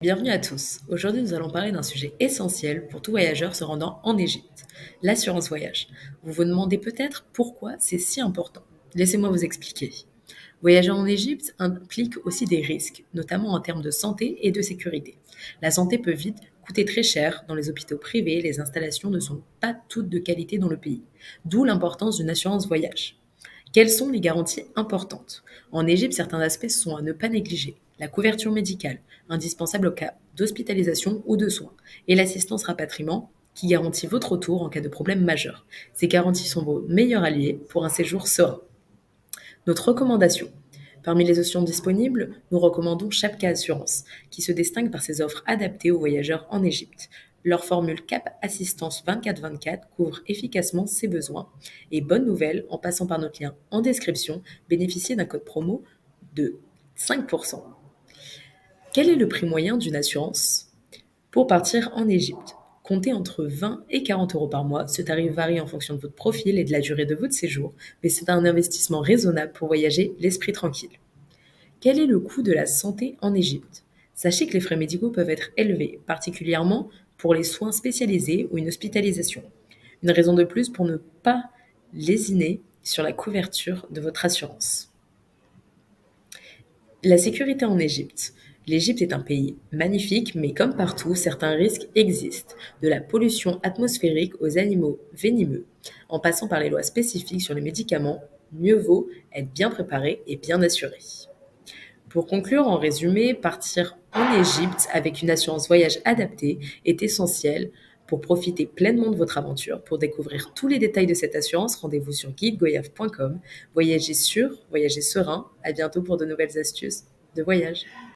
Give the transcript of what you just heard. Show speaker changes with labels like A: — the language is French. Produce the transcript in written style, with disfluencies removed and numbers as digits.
A: Bienvenue à tous. Aujourd'hui, nous allons parler d'un sujet essentiel pour tout voyageur se rendant en Égypte, l'assurance voyage. Vous vous demandez peut-être pourquoi c'est si important. Laissez-moi vous expliquer. Voyager en Égypte implique aussi des risques, notamment en termes de santé et de sécurité. La santé peut vite coûter très cher dans les hôpitaux privés, les installations ne sont pas toutes de qualité dans le pays, d'où l'importance d'une assurance voyage. Quelles sont les garanties importantes? En Égypte, certains aspects sont à ne pas négliger. La couverture médicale, indispensable au cas d'hospitalisation ou de soins, et l'assistance rapatriement, qui garantit votre retour en cas de problème majeur. Ces garanties sont vos meilleurs alliés pour un séjour serein. Notre recommandation. Parmi les options disponibles, nous recommandons Chapka Assurance, qui se distingue par ses offres adaptées aux voyageurs en Égypte. Leur formule CAP Assistance 24/24 couvre efficacement ses besoins. Et bonne nouvelle, en passant par notre lien en description, bénéficiez d'un code promo de 5%. Quel est le prix moyen d'une assurance pour partir en Égypte? Comptez entre 20 et 40 euros par mois. Ce tarif varie en fonction de votre profil et de la durée de votre séjour, mais c'est un investissement raisonnable pour voyager l'esprit tranquille. Quel est le coût de la santé en Égypte? Sachez que les frais médicaux peuvent être élevés, particulièrement pour les soins spécialisés ou une hospitalisation. Une raison de plus pour ne pas lésiner sur la couverture de votre assurance. La sécurité en Égypte. L'Égypte est un pays magnifique, mais comme partout, certains risques existent, de la pollution atmosphérique aux animaux venimeux, en passant par les lois spécifiques sur les médicaments, mieux vaut être bien préparé et bien assuré. Pour conclure, en résumé, partir en Égypte avec une assurance voyage adaptée est essentiel pour profiter pleinement de votre aventure. Pour découvrir tous les détails de cette assurance, rendez-vous sur guidegoyave.com. Voyagez sûr, voyagez serein. À bientôt pour de nouvelles astuces de voyage.